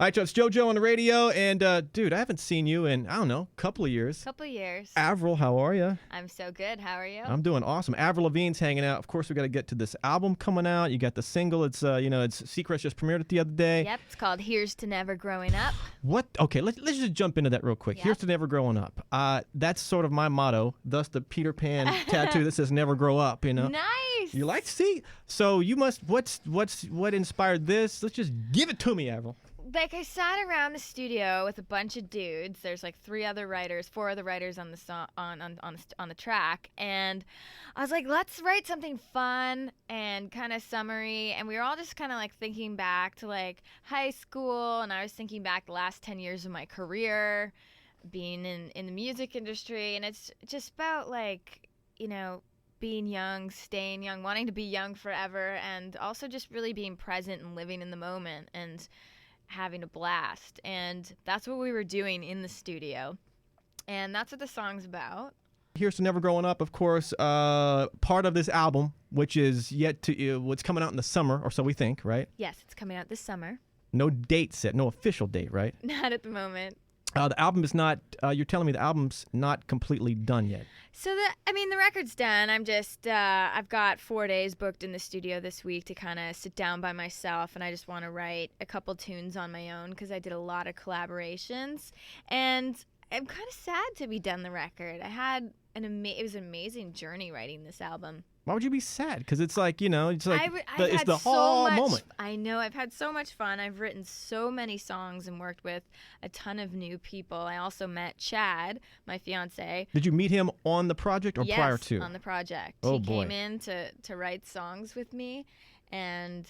All right, so it's JoJo on the radio, and dude, I haven't seen you in, I don't know, a couple of years. Avril, how are you? I'm so good. How are you? I'm doing awesome. Avril Lavigne's hanging out. Of course, we got to get to this album coming out. You got the single. It's it's Secrets just premiered it the other day. Yep, it's called Here's to Never Growing Up. What? Okay, let's just jump into that real quick. Yep. Here's to Never Growing Up. That's sort of my motto. Thus, the Peter Pan tattoo that says "Never Grow Up." You know. Nice. You like to see? So you must. What inspired this? Let's just give it to me, Avril. Like, I sat around the studio with a bunch of dudes. There's like four other writers on the song on the track, and I was like, let's write something fun and kind of summery. And we were all just kind of like thinking back to like high school, and I was thinking back the last 10 years of my career, being in the music industry, and it's just about like, being young, staying young, wanting to be young forever, and also just really being present and living in the moment and having a blast. And that's what we were doing in the studio, and that's what the song's about. Here's to Never Growing Up, of course, part of this album, which is yet to what's coming out in the summer, or so we think, right? Yes, it's coming out this summer. No date set, no official date, right? Not at the moment. The album is not, you're telling me the album's not completely done yet. So the record's done. I'm just, I've got 4 days booked in the studio this week to kind of sit down by myself, and I just want to write a couple tunes on my own because I did a lot of collaborations, and I'm kind of sad to be done the record. I had it was an amazing journey writing this album. Why would you be sad? Because it's like, it's the so whole much, moment. I know. I've had so much fun. I've written so many songs and worked with a ton of new people. I also met Chad, my fiance. Did you meet him on the project or prior to? Yes, on the project. Oh, he boy. came in to write songs with me, and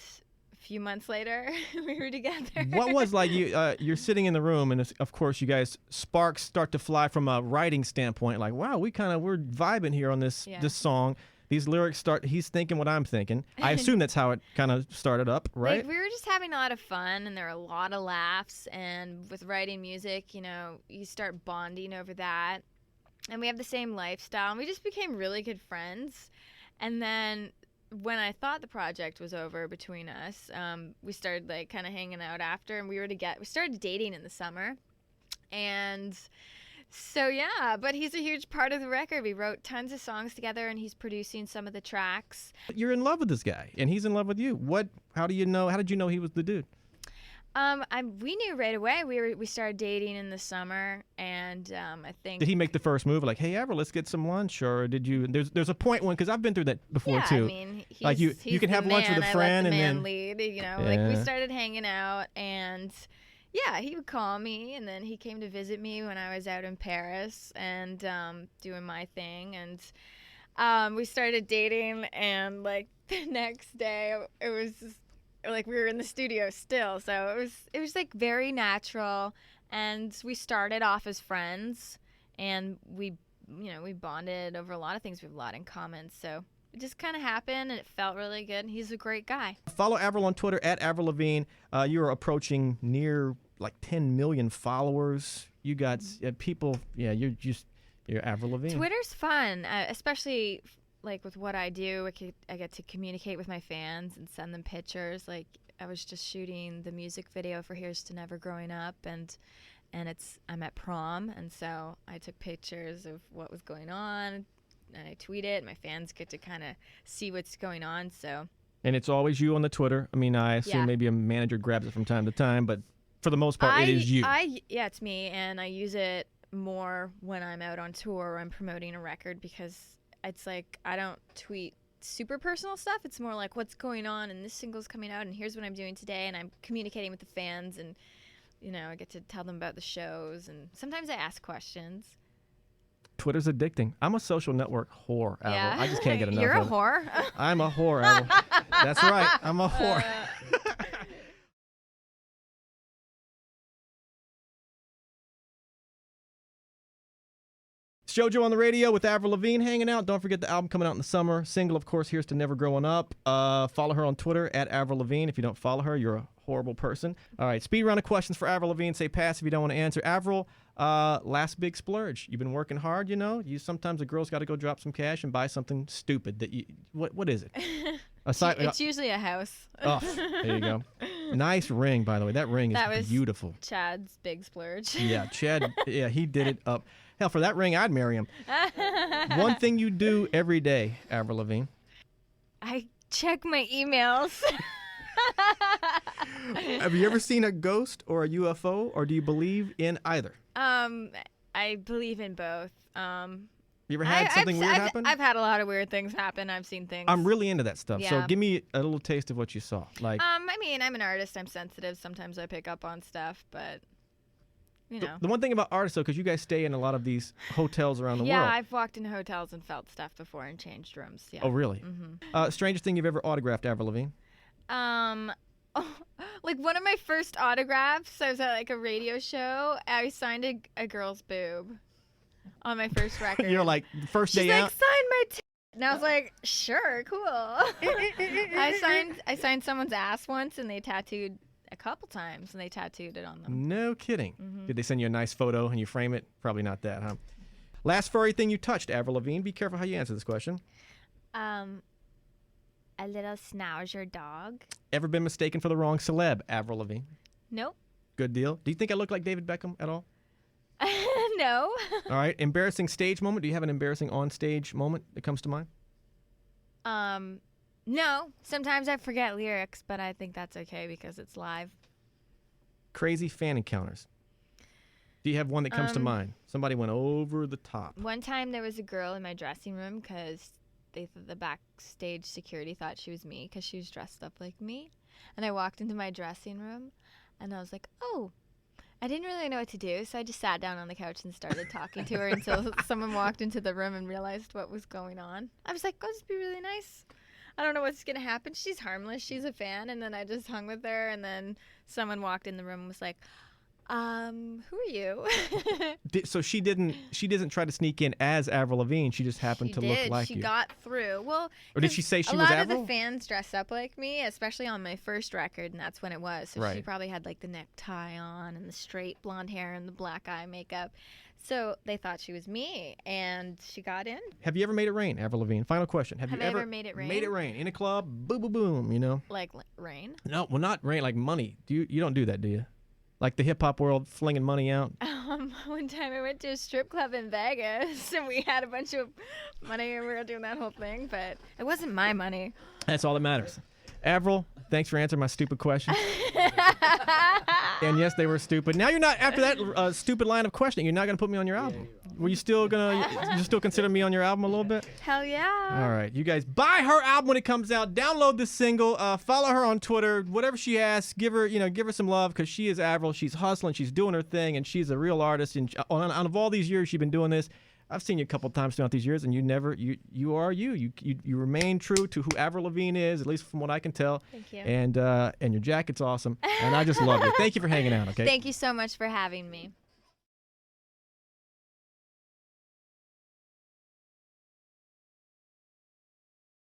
a few months later, we were together. What was like you're sitting in the room, and of course you guys sparks start to fly from a writing standpoint. Like, wow, we're vibing here on this song. These lyrics start. He's thinking what I'm thinking. I assume that's how it kind of started up, right? Like, we were just having a lot of fun, and there were a lot of laughs. And with writing music, you start bonding over that. And we have the same lifestyle, and we just became really good friends. And then when I thought the project was over between us, we started like kind of hanging out after, and we started dating in the summer. And so yeah, but he's a huge part of the record. We wrote tons of songs together, and he's producing some of the tracks. You're in love with this guy, and he's in love with you. How did you know he was the dude? We knew right away. We started dating in the summer, and I think. Did he make the first move, like, "Hey, Avril, let's get some lunch," or did you? There's a point when, because I've been through that before too. I mean, like you can have lunch with a friend, and then lead. Like we started hanging out, and yeah, he would call me, and then he came to visit me when I was out in Paris and doing my thing, and we started dating, and like the next day, it was like we were in the studio still, so it was like very natural, and we started off as friends, and we bonded over a lot of things. We have a lot in common, so it just kind of happened, and it felt really good, and he's a great guy. Follow Avril on Twitter at Avril Lavigne. You're approaching near like 10 million followers. You got people. Yeah, you're Avril Lavigne. Twitter's fun, especially like with what I do. I get to communicate with my fans and send them pictures. Like, I was just shooting the music video for Here's to Never Growing Up, and I'm at prom, and so I took pictures of what was going on, and I tweet it. My fans get to kind of see what's going on. So. And it's always you on the Twitter. I mean, I assume maybe a manager grabs it from time to time, but for the most part, it is you. Yeah, it's me, and I use it more when I'm out on tour or I'm promoting a record, because it's like I don't tweet super personal stuff. It's more like what's going on, and this single's coming out, and here's what I'm doing today, and I'm communicating with the fans, and I get to tell them about the shows, and sometimes I ask questions. Twitter's addicting. I'm a social network whore, Avril. Yeah. I just can't get enough You're of a whore? I'm a whore, Avril. That's right. I'm a whore. It's JoJo on the radio with Avril Lavigne hanging out. Don't forget the album coming out in the summer. Single, of course, Here's to Never Growing Up. Follow her on Twitter at Avril Lavigne. If you don't follow her, you're a horrible person. All right, speed round of questions for Avril Lavigne. Say pass if you don't want to answer. Avril, last big splurge. You've been working hard, Sometimes a girl's got to go drop some cash and buy something stupid. What is it? It's usually a house. Oh, there you go. Nice ring, by the way. That ring is That was beautiful. Chad's big splurge. Yeah, Chad, yeah, he did it up. Hell, for that ring, I'd marry him. One thing you do every day, Avril Lavigne. I check my emails. Have you ever seen a ghost or a UFO, or do you believe in either? I believe in both. You ever had something weird happen? I've had a lot of weird things happen. I've seen things. I'm really into that stuff. So Yeah. give me a little taste of what you saw. Like, I mean, I'm an artist. I'm sensitive. Sometimes I pick up on stuff, but you know. the one thing about artists, though, because you guys stay in a lot of these hotels around the Yeah, world. I've walked into hotels and felt stuff before and changed rooms. Yeah. Oh, really? Mm-hmm. Strangest thing you've ever autographed, Avril Lavigne? Like one of my first autographs, I was at like a radio show. I signed a girl's boob on my first record. You're like, first day She's out? like, sign my and I was like, sure, cool. I signed someone's ass once, and they tattooed a couple times, and they tattooed it on them. No kidding. Mm-hmm. Did they send you a nice photo and you frame it? Probably not that, huh? Last furry thing you touched, Avril Lavigne. Be careful how you answer this question. A little schnauzer dog. Ever been mistaken for the wrong celeb, Avril Lavigne? Nope. Good deal. Do you think I look like David Beckham at all? No. All right. Embarrassing stage moment. Do you have an embarrassing on-stage moment that comes to mind? No. Sometimes I forget lyrics, but I think that's okay because it's live. Crazy fan encounters. Do you have one that comes to mind? Somebody went over the top. One time there was a girl in my dressing room because the backstage security thought she was me because she was dressed up like me. And I walked into my dressing room and I was like, oh, I didn't really know what to do. So I just sat down on the couch and started talking to her until someone walked into the room and realized what was going on. I was like, oh, this would be really nice. I don't know what's going to happen. She's harmless. She's a fan. And then I just hung with her. And then someone walked in the room and was like, who are you? So she didn't try to sneak in as Avril Lavigne. She just happened to look like you. She got through. Well, Or did she say she a was lot Avril? of the fans dress up like me, especially on my first record, and that's when it was. So she Right. probably had like the necktie on and the straight blonde hair and the black eye makeup. So they thought she was me, and she got in. Have you ever made it rain, Avril Lavigne? Final question. Have Have you I ever ever made it rain? Made it rain in a club? Boom, boom, boom. You know? Like rain. No, well, not rain. Like money. You don't do that, do you? Like the hip hop world, flinging money out. One time I went to a strip club in Vegas, and we had a bunch of money, and we were doing that whole thing, but it wasn't my money. That's all that matters. Avril, thanks for answering my stupid question. And yes, they were stupid. Now you're not, after that stupid line of questioning, you're not going to put me on your album. Were you still you still consider me on your album a little bit? Hell yeah. All right, you guys buy her album when it comes out. Download the single. Follow her on Twitter. Whatever she asks, give her some love because she is Avril. She's hustling. She's doing her thing, and she's a real artist. And out of all these years she's been doing this, I've seen you a couple times throughout these years, and you are you. You remain true to who Avril Lavigne is, at least from what I can tell. Thank you. And your jacket's awesome, and I just love you. Thank you for hanging out. Okay. Thank you so much for having me.